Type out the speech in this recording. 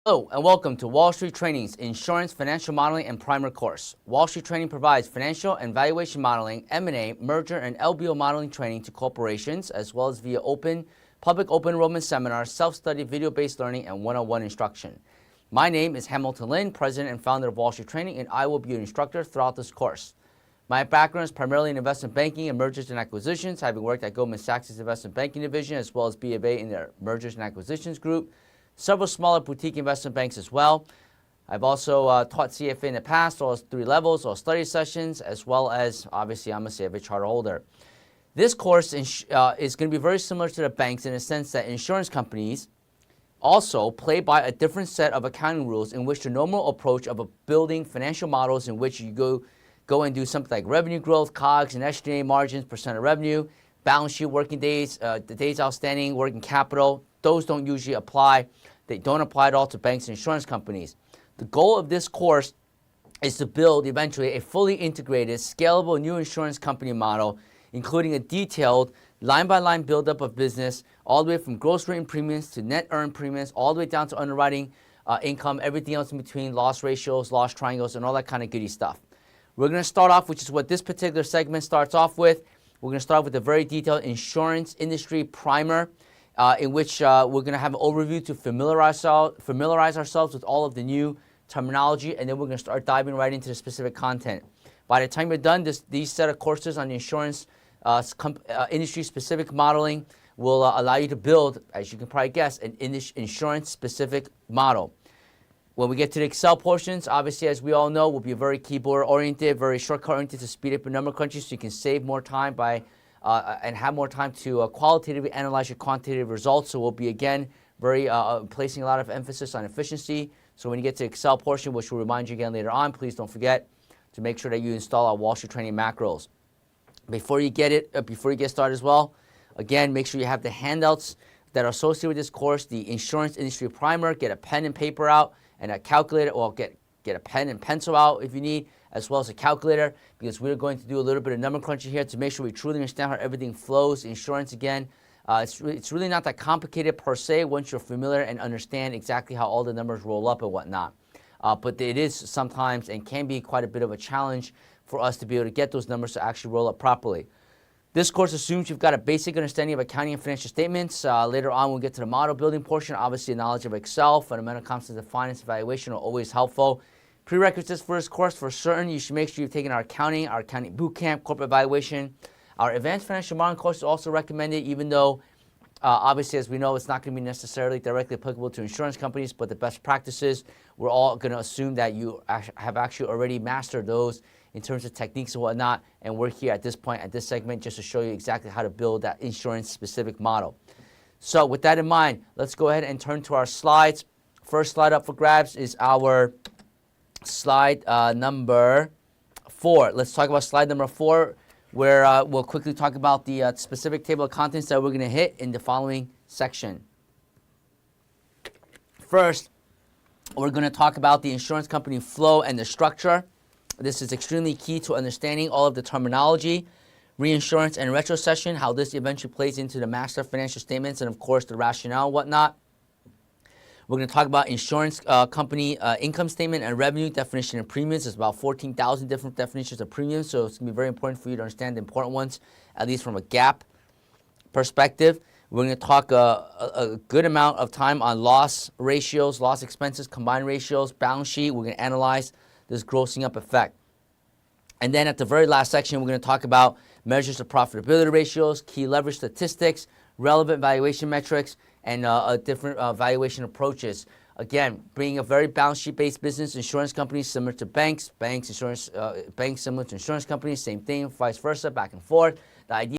Hello and welcome to Wall Street Training's Insurance, Financial Modeling, and Primer course. Wall Street Training provides financial and valuation modeling, M&A, merger, and LBO modeling training to corporations, as well as via public open enrollment seminars, self-study, video-based learning, and one-on-one instruction. My name is Hamilton Lin, President and Founder of Wall Street Training, and I will be your instructor throughout this course. My background is primarily in investment banking and mergers and acquisitions, having worked at Goldman Sachs' investment banking division, as well as B of A in their mergers and acquisitions group, several smaller boutique investment banks as well. I've also taught CFA in the past, all 3 levels, all study sessions, as well as, obviously, I'm a CFA charter holder. This course is going to be very similar to the banks in the sense that insurance companies also play by a different set of accounting rules in which the normal approach of building financial models in which you go and do something like revenue growth, COGS, and SG&A margins, percent of revenue, balance sheet, working days, the days outstanding, working capital. Those don't usually apply. They don't apply at all to banks and insurance companies. The goal of this course is to build eventually a fully integrated, scalable new insurance company model, including a detailed line-by-line buildup of business, all the way from gross written premiums to net earned premiums, all the way down to underwriting income, everything else in between, loss ratios, loss triangles, and all that kind of goody stuff. We're going to start off, which is what this particular segment starts off with. We're going to start with a very detailed insurance industry primer, in which we're going to have an overview to familiarize ourselves with all of the new terminology, and then we're going to start diving right into the specific content. By the time you're done, these set of courses on the insurance industry-specific modeling will allow you to build, as you can probably guess, an insurance-specific model. When we get to the Excel portions, obviously, as we all know, will be very keyboard-oriented, very shortcut-oriented to speed up your number crunching so you can save more time and have more time to qualitatively analyze your quantitative results. So we'll be, again, very placing a lot of emphasis on efficiency. So when you get to the Excel portion, which we'll remind you again later on, please don't forget to make sure that you install our Wall Street Training macros. Before you get started as well, again, make sure you have the handouts that are associated with this course, the Insurance Industry Primer. Get a pen and paper out and a calculator, or get a pen and pencil out if you need, as well as a calculator, because we're going to do a little bit of number crunching here to make sure we truly understand how everything flows. Insurance, again, it's really not that complicated per se once you're familiar and understand exactly how all the numbers roll up and whatnot. But it is sometimes and can be quite a bit of a challenge for us to be able to get those numbers to actually roll up properly. This course assumes you've got a basic understanding of accounting and financial statements. Later on, we'll get to the model building portion. Obviously, knowledge of Excel, fundamental concepts of finance evaluation are always helpful. Prerequisites for this course, for certain, you should make sure you've taken our accounting boot camp, corporate evaluation. Our advanced financial modeling course is also recommended, even though, obviously, as we know, it's not going to be necessarily directly applicable to insurance companies, but the best practices, we're all going to assume that you have actually already mastered those in terms of techniques and whatnot, and we're here at this point, at this segment, just to show you exactly how to build that insurance-specific model. So with that in mind, let's go ahead and turn to our slides. First slide up for grabs is our slide number 4. Let's talk about slide number 4, where we'll quickly talk about the specific table of contents that we're going to hit in the following section. First, we're going to talk about the insurance company flow and the structure. This is extremely key to understanding all of the terminology, reinsurance and retrocession, how this eventually plays into the master financial statements, and of course the rationale and whatnot. We're going to talk about insurance company income statement and revenue, definition of premiums. There's about 14,000 different definitions of premiums, so it's going to be very important for you to understand the important ones, at least from a GAAP perspective. We're going to talk a good amount of time on loss ratios, loss expenses, combined ratios, balance sheet. We're going to analyze this grossing up effect. And then at the very last section, we're going to talk about measures of profitability ratios, key leverage statistics, relevant valuation metrics, and different valuation approaches. Again, being a very balance sheet-based business, insurance companies similar to banks, banks similar to insurance companies, same thing, vice versa, back and forth. The idea